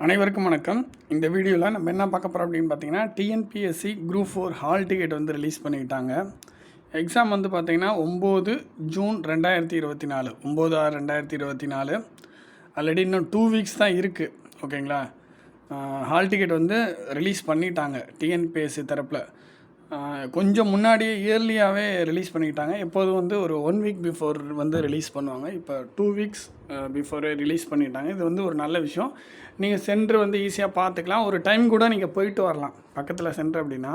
அனைவருக்கும் வணக்கம். இந்த வீடியோவில் நம்ம என்ன பார்க்க போகிறோம் அப்படின்னு பார்த்தீங்கன்னா, டிஎன்பிஎஸ்சி குரூப் 4 ஹால் டிக்கெட் வந்து ரிலீஸ் பண்ணிக்கிட்டாங்க. எக்ஸாம் வந்து பார்த்தீங்கன்னா 9 ஜூன் 2024 9/6/2024. ஆல்ரெடி இன்னும் 2 வீக்ஸ் தான் இருக்குது. ஓகேங்களா? ஹால் டிக்கெட் வந்து ரிலீஸ் பண்ணிட்டாங்க டிஎன்பிஎஸ்சி தரப்பில். கொஞ்சம் முன்னாடியே இயர்லியாகவே ரிலீஸ் பண்ணிக்கிட்டாங்க. எப்போதும் வந்து ஒரு 1 வீக் பிஃபோர் வந்து ரிலீஸ் பண்ணுவாங்க. இப்போ 2 வீக்ஸ் பிஃபோரே ரிலீஸ் பண்ணிட்டாங்க. இது வந்து ஒரு நல்ல விஷயம். நீங்கள் சென்டர் வந்து ஈஸியாக பார்த்துக்கலாம். ஒரு டைம் கூட நீங்கள் போயிட்டு வரலாம். பக்கத்தில் சென்டர் அப்படின்னா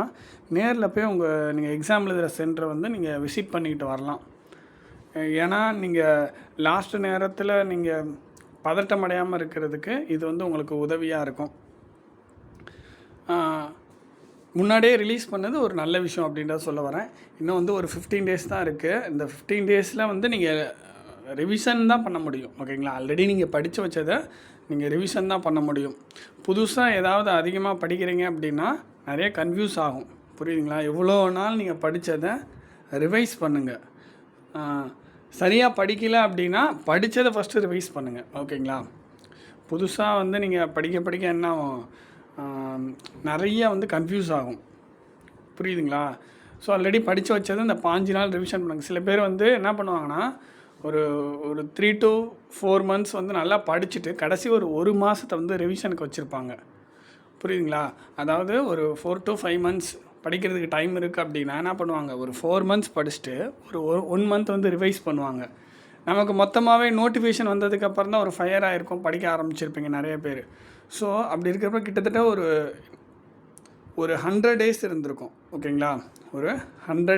நேரில் போய் நீங்கள் எக்ஸாம் எழுதுகிற சென்டரை வந்து நீங்கள் விசிட் பண்ணிக்கிட்டு வரலாம். ஏன்னா நீங்கள் லாஸ்ட்டு நேரத்தில் நீங்கள் பதட்டம் அடையாமல் இருக்கிறதுக்கு இது வந்து உங்களுக்கு உதவியாக இருக்கும். முன்னாடியே ரிலீஸ் பண்ணது ஒரு நல்ல விஷயம் அப்படின்றத சொல்ல வரேன். இன்னும் வந்து ஒரு 15 டேஸ் தான் இருக்குது. இந்த 15 டேஸில் வந்து நீங்கள் ரிவிஷன் தான் பண்ண முடியும். ஓகேங்களா? ஆல்ரெடி நீங்கள் படித்து வச்சதை நீங்கள் ரிவிஷன் தான் பண்ண முடியும். புதுசாக ஏதாவது அதிகமாக படிக்கிறீங்க அப்படின்னா நிறைய கன்ஃபியூஸ் ஆகும். புரியுதுங்களா? எவ்வளோ நாள் நீங்கள் படித்ததை ரிவைஸ் பண்ணுங்கள். சரியாக படிக்கலை அப்படின்னா படித்ததை ஃபஸ்ட்டு ரிவைஸ் பண்ணுங்கள். ஓகேங்களா? புதுசாக வந்து நீங்கள் படிக்க என்ன ஆகும், நிறைய வந்து கன்ஃபியூஸ் ஆகும். புரியுதுங்களா? ஸோ ஆல்ரெடி படித்து வச்சது இந்த 5 நாள் ரிவிஷன் பண்ணுங்கள். சில பேர் வந்து என்ன பண்ணுவாங்கன்னா, ஒரு 3 to 4 months வந்து நல்லா படிச்சுட்டு கடைசி ஒரு மாதத்தை வந்து ரிவிஷனுக்கு வச்சுருப்பாங்க. புரியுதுங்களா? அதாவது ஒரு 4 to 5 months படிக்கிறதுக்கு டைம் இருக்குது அப்படின்னா என்ன பண்ணுவாங்க, ஒரு 4 months படிச்சுட்டு ஒரு 1 month வந்து ரிவைஸ் பண்ணுவாங்க. நமக்கு மொத்தமாகவே நோட்டிஃபிகேஷன் வந்ததுக்கப்புறம் தான் ஒரு ஃபயர் ஆகிருக்கும், படிக்க ஆரம்பிச்சிருப்பீங்க நிறைய பேர். ஸோ அப்படி இருக்கிறப்ப கிட்டத்தட்ட ஒரு 100 டேஸ் இருந்திருக்கும். ஓகேங்களா? ஒரு 100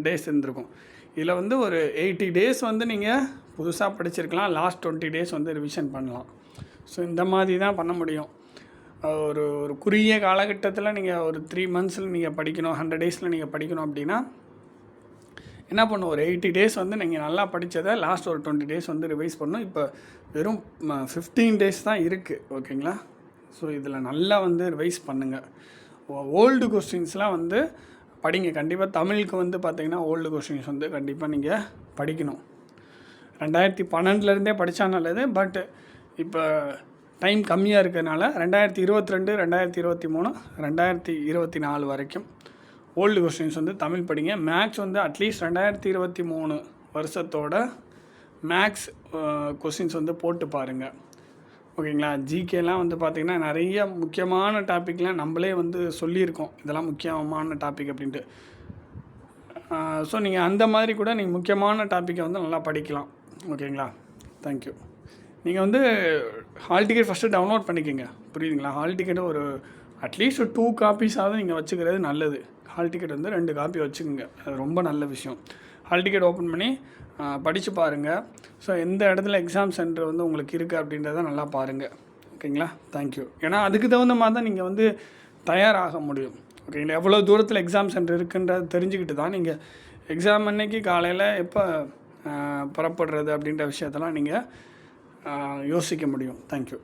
டேஸ் இருந்திருக்கும். இதில் வந்து ஒரு 80 டேஸ் வந்து நீங்கள் புதுசாக படிச்சிருக்கலாம். லாஸ்ட் 20 டேஸ் வந்து ரிவிஷன் பண்ணலாம். ஸோ இந்த மாதிரி தான் பண்ண முடியும். ஒரு குறுகிய காலகட்டத்தில் நீங்கள் ஒரு 3 months நீங்கள் படிக்கணும், 100 டேஸில் நீங்கள் படிக்கணும் அப்படின்னா என்ன பண்ணணும், ஒரு 80 டேஸ் வந்து நீங்கள் நல்லா படித்ததை லாஸ்ட் ஒரு 20 டேஸ் வந்து ரிவைஸ் பண்ணணும். இப்போ வெறும் 15 டேஸ் தான் இருக்குது. ஓகேங்களா? ஸோ இதில் நல்லா வந்து ரிவைஸ் பண்ணுங்கள். ஓல்டு கொஸ்டின்ஸ்லாம் வந்து படிங்க. கண்டிப்பாக தமிழுக்கு வந்து பார்த்திங்கன்னா ஓல்டு கொஸ்டின்ஸ் வந்து கண்டிப்பாக நீங்கள் படிக்கணும். 2012 படித்தா நல்லது. பட் இப்போ டைம் கம்மியாக இருக்கிறதுனால 2022, 2023, 2024 வரைக்கும் ஓல்டு கொஸ்டின்ஸ் வந்து தமிழ் படிங்க. மேக்ஸ் வந்து அட்லீஸ்ட் 2023 வருஷத்தோட மேக்ஸ் கொஸ்டின்ஸ் வந்து போட்டு பாருங்கள். ஓகேங்களா? ஜிகேலாம் வந்து பார்த்திங்கன்னா நிறைய முக்கியமான டாப்பிக்லாம் நம்மளே வந்து சொல்லியிருக்கோம், இதெல்லாம் முக்கியமான டாபிக் அப்படின்ட்டு. ஸோ நீங்கள் அந்த மாதிரி கூட நீங்கள் முக்கியமான டாப்பிக்கை வந்து நல்லா படிக்கலாம். ஓகேங்களா? தேங்க்யூ. நீங்கள் வந்து ஹால் டிக்கெட் ஃபஸ்ட்டு டவுன்லோட் பண்ணிக்கோங்க. புரியுதுங்களா? ஹால் டிக்கெட்டு ஒரு அட்லீஸ்ட் 2 காப்பீஸாவது நீங்கள் வச்சுக்கிறது நல்லது. ஹால் டிக்கெட் வந்து 2 காப்பி வச்சுக்கோங்க. அது ரொம்ப நல்ல விஷயம். ஹால் டிக்கெட் ஓப்பன் பண்ணி படித்து பாருங்கள். ஸோ எந்த இடத்துல எக்ஸாம் சென்டர் வந்து உங்களுக்கு இருக்குது அப்படின்றத நல்லா பாருங்கள். ஓகேங்களா? தேங்க்யூ. ஏன்னா அதுக்கு தகுந்த மாதிரி தான் நீங்கள் வந்து தயாராக முடியும். ஓகேங்களா? எவ்வளோ தூரத்தில் எக்ஸாம் சென்டர் இருக்குன்றது தெரிஞ்சுக்கிட்டு தான் நீங்கள் எக்ஸாம் அன்னைக்கு காலையில் எப்போ புறப்படுறது அப்படின்ற விஷயத்தெல்லாம் நீங்கள் யோசிக்க முடியும். தேங்க்யூ.